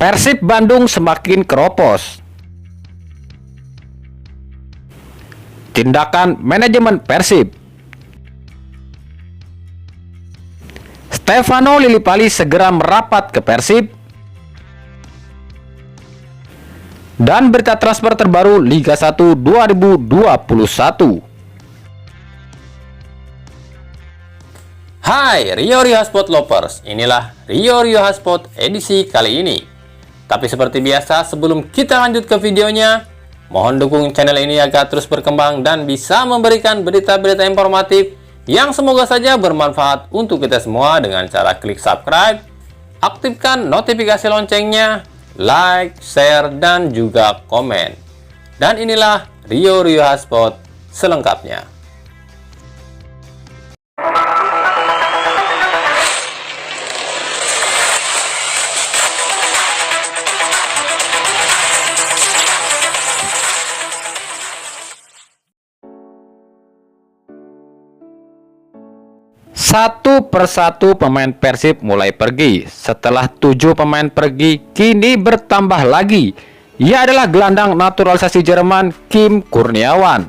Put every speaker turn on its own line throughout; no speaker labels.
Persib Bandung semakin keropos. Tindakan manajemen Persib. Stefano Lillipali segera merapat ke Persib. Dan berita transfer terbaru Liga 1 2021.
Hai Rio Hotspot Lovers, inilah Rio Hotspot edisi kali ini. Tapi seperti biasa, sebelum kita lanjut ke videonya, mohon dukung channel ini agar terus berkembang dan bisa memberikan berita-berita informatif yang semoga saja bermanfaat untuk kita semua dengan cara klik subscribe, aktifkan notifikasi loncengnya, like, share, dan juga komen. Dan inilah Rio Hotspot selengkapnya.
Satu persatu pemain Persib mulai pergi. Setelah 7 pemain pergi, kini bertambah lagi. Ia adalah gelandang naturalisasi Jerman Kim Kurniawan.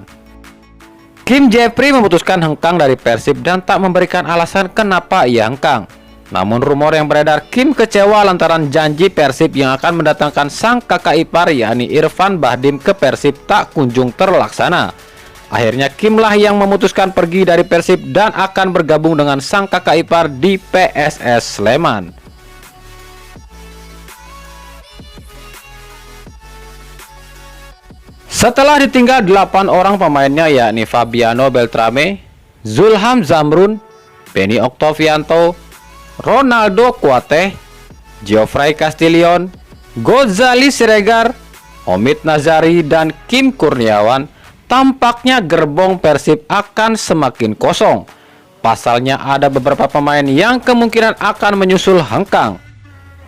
Kim Jeffrey memutuskan hengkang dari Persib dan tak memberikan alasan kenapa ia hengkang. Namun rumor yang beredar, Kim kecewa lantaran janji Persib yang akan mendatangkan sang kakak ipar yakni Irfan Bahdim ke Persib tak kunjung terlaksana. Akhirnya Kim lah yang memutuskan pergi dari Persib dan akan bergabung dengan sang kakak ipar di PSS Sleman. Setelah ditinggal 8 orang pemainnya yakni Fabiano Beltrame, Zulham Zamrun, Benny Octavianto, Ronaldo Kuate, Geoffrey Castillion, Gozali Siregar, Omid Nazari, dan Kim Kurniawan, tampaknya gerbong Persib akan semakin kosong. Pasalnya ada beberapa pemain yang kemungkinan akan menyusul hengkang.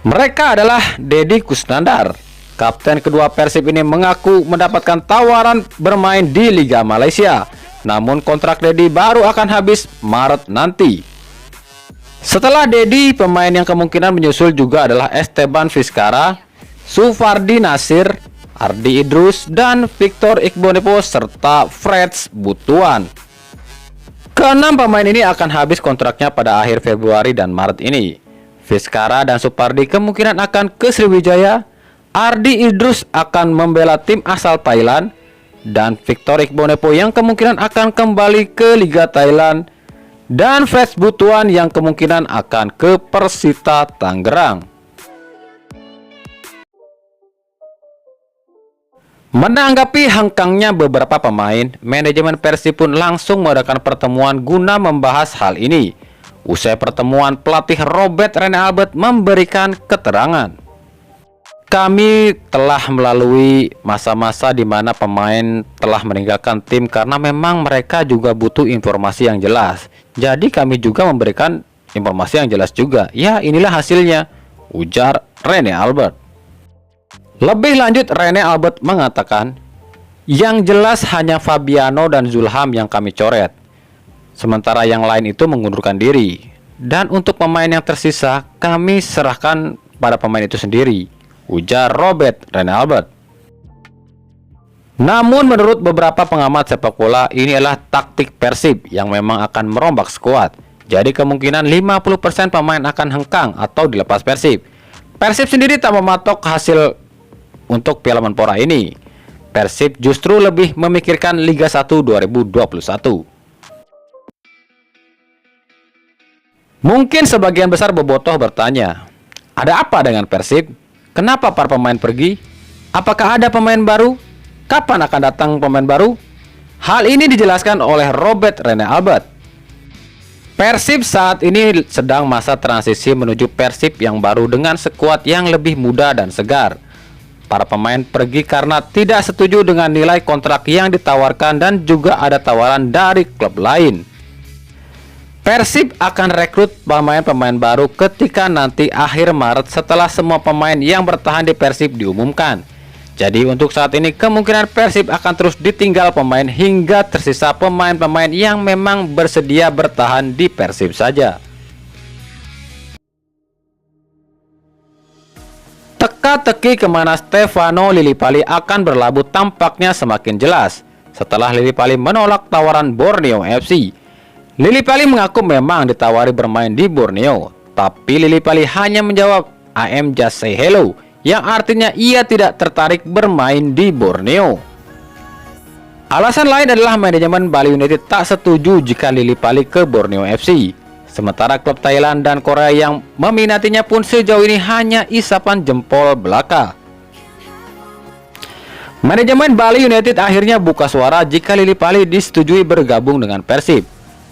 Mereka adalah Deddy Kusnandar. Kapten kedua Persib ini mengaku mendapatkan tawaran bermain di Liga Malaysia. Namun kontrak Deddy baru akan habis Maret nanti. Setelah Deddy, pemain yang kemungkinan menyusul juga adalah Esteban Vizcara, Sufardi Nasir, Ardi Idrus, dan Victor Ikhbonepo serta Freds Butuan. Keenam pemain ini akan habis kontraknya pada akhir Februari dan Maret ini. Vizcara dan Supardi kemungkinan akan ke Sriwijaya, Ardi Idrus akan membela tim asal Thailand, dan Victor Ikhbonepo yang kemungkinan akan kembali ke Liga Thailand, dan Freds Butuan yang kemungkinan akan ke Persita Tangerang. Menanggapi hengkangnya beberapa pemain, manajemen Persib pun langsung mengadakan pertemuan guna membahas hal ini. Usai pertemuan, pelatih Robert Rene Albert memberikan keterangan. Kami telah melalui masa-masa di mana pemain telah meninggalkan tim karena memang mereka juga butuh informasi yang jelas. Jadi kami juga memberikan informasi yang jelas juga. Ya, inilah hasilnya, ujar Rene Albert. Lebih lanjut, Rene Albert mengatakan, yang jelas hanya Fabiano dan Zulham yang kami coret. Sementara yang lain itu mengundurkan diri. Dan untuk pemain yang tersisa, kami serahkan pada pemain itu sendiri, ujar Robert Rene Albert. Namun menurut beberapa pengamat sepak bola, ini adalah taktik Persib yang memang akan merombak skuad. Jadi kemungkinan 50% pemain akan hengkang atau dilepas Persib. Persib sendiri tak mematok hasil untuk Piala Menpora ini. Persib justru lebih memikirkan Liga 1 2021. Mungkin sebagian besar bobotoh bertanya, ada apa dengan Persib? Kenapa para pemain pergi? Apakah ada pemain baru? Kapan akan datang pemain baru? Hal ini dijelaskan oleh Robert Rene Albert. Persib saat ini sedang masa transisi menuju Persib yang baru dengan skuad yang lebih muda dan segar. Para pemain pergi karena tidak setuju dengan nilai kontrak yang ditawarkan dan juga ada tawaran dari klub lain. Persib akan rekrut pemain-pemain baru ketika nanti akhir Maret setelah semua pemain yang bertahan di Persib diumumkan. Jadi untuk saat ini kemungkinan Persib akan terus ditinggal pemain hingga tersisa pemain-pemain yang memang bersedia bertahan di Persib saja. Teka-teki kemana Stefano Lillipali akan berlabuh tampaknya semakin jelas setelah Lillipali menolak tawaran Borneo FC. Lillipali mengaku memang ditawari bermain di Borneo, tapi Lillipali hanya menjawab "I am just say hello", yang artinya ia tidak tertarik bermain di Borneo. Alasan lain adalah manajemen Bali United tak setuju jika Lillipali ke Borneo FC. Sementara klub Thailand dan Korea yang meminatinya pun sejauh ini hanya isapan jempol belaka. Manajemen Bali United akhirnya buka suara jika Lillipali disetujui bergabung dengan Persib.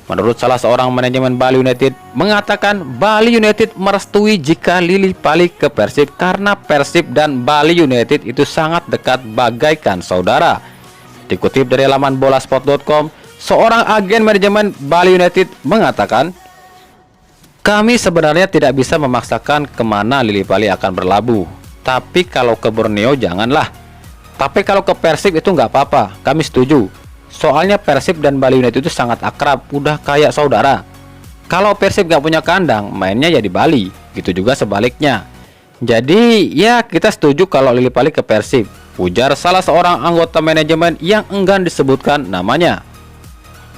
Menurut salah seorang manajemen Bali United mengatakan Bali United merestui jika Lillipali ke Persib karena Persib dan Bali United itu sangat dekat bagaikan saudara. Dikutip dari laman bolasport.com, seorang agen manajemen Bali United mengatakan, "Kami sebenarnya tidak bisa memaksakan kemana Lillipali akan berlabuh. Tapi kalau ke Borneo janganlah. Tapi kalau ke Persib itu nggak apa-apa, kami setuju. Soalnya Persib dan Bali United itu sangat akrab, udah kayak saudara. Kalau Persib nggak punya kandang, mainnya ya di Bali. Gitu juga sebaliknya. Jadi ya kita setuju kalau Lillipali ke Persib," ujar salah seorang anggota manajemen yang enggan disebutkan namanya.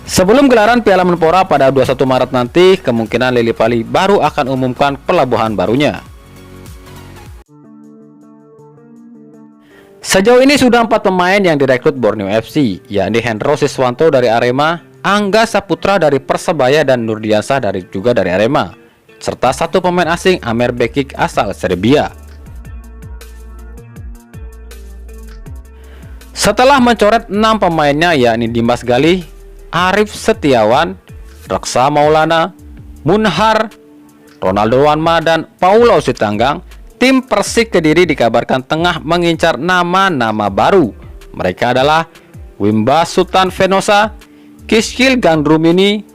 Sebelum gelaran Piala Menpora pada 21 Maret nanti, kemungkinan Lillipali baru akan umumkan pelabuhan barunya. Sejauh ini sudah 4 pemain yang direkrut Borneo FC, yakni Hendro Siswanto dari Arema, Angga Saputra dari Persebaya dan Nurdiansah juga dari Arema, serta 1 pemain asing Amer Bekic asal Serbia. Setelah mencoret 6 pemainnya yakni Dimas Galih, Arif Setiawan, Reksa Maulana, Munhar, Ronaldo Wanma, dan Paulo Sitanggang, tim Persik Kediri dikabarkan tengah mengincar nama-nama baru. Mereka adalah Wimba Sultan Venosa, Kiskil Gandrumini,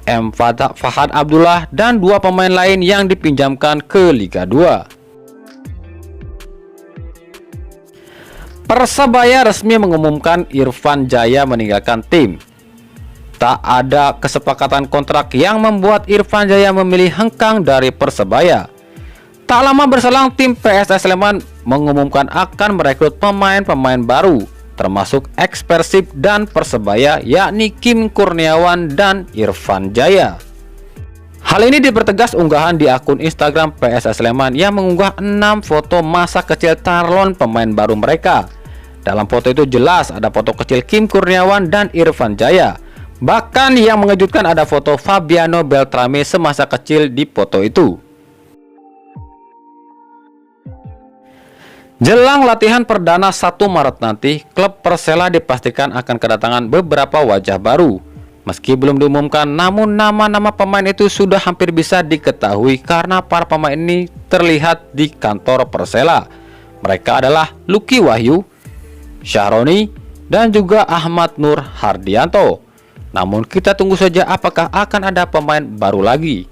M. Fahad Abdullah, dan 2 pemain lain yang dipinjamkan ke Liga 2. Persebaya resmi mengumumkan Irfan Jaya meninggalkan tim. Tak ada kesepakatan kontrak yang membuat Irfan Jaya memilih hengkang dari Persebaya. Tak lama berselang tim PSS Sleman mengumumkan akan merekrut pemain-pemain baru, termasuk ex Persib dan Persebaya, yakni Kim Kurniawan dan Irfan Jaya. Hal ini dipertegas unggahan di akun Instagram PSS Sleman yang mengunggah 6 foto masa kecil calon pemain baru mereka. Dalam foto itu jelas ada foto kecil Kim Kurniawan dan Irfan Jaya. Bahkan yang mengejutkan ada foto Fabiano Beltrame semasa kecil di foto itu. Jelang latihan perdana 1 Maret nanti, klub Persela dipastikan akan kedatangan beberapa wajah baru. Meski belum diumumkan, namun nama-nama pemain itu sudah hampir bisa diketahui karena para pemain ini terlihat di kantor Persela. Mereka adalah Lucky Wahyu, Syahroni, dan juga Ahmad Nur Hardianto. Namun kita tunggu saja apakah akan ada pemain baru lagi.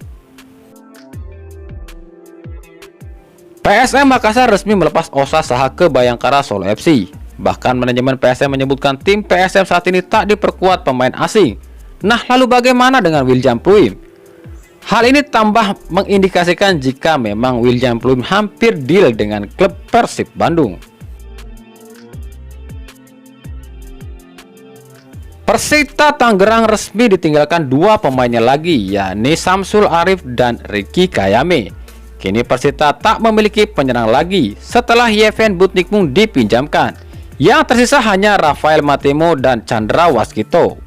PSM Makassar resmi melepas Osa Saha ke Bayangkara Solo FC. Bahkan manajemen PSM menyebutkan tim PSM saat ini tak diperkuat pemain asing. Nah, lalu bagaimana dengan William Pluim? Hal ini tambah mengindikasikan jika memang William Pluim hampir deal dengan klub Persib Bandung. Persita Tangerang resmi ditinggalkan 2 pemainnya lagi, yakni Samsul Arif dan Ricky Kayame. Kini Persita tak memiliki penyerang lagi setelah Yeven Butnikmung dipinjamkan. Yang tersisa hanya Rafael Matemo dan Chandra Waskito.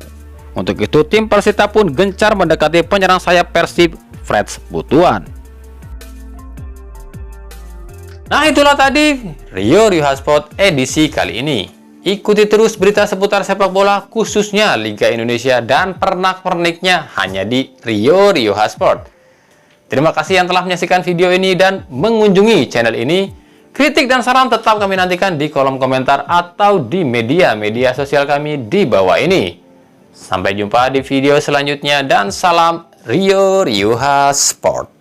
Untuk itu tim Persita pun gencar mendekati penyerang sayap Persib, Freds Butuan. Nah, itulah tadi Rio Hotspot edisi kali ini. Ikuti terus berita seputar sepak bola khususnya Liga Indonesia dan pernak-perniknya hanya di Rio Hotspot. Terima kasih yang telah menyaksikan video ini dan mengunjungi channel ini. Kritik dan saran tetap kami nantikan di kolom komentar atau di media sosial kami di bawah ini. Sampai jumpa di video selanjutnya dan salam Rio Hotspot.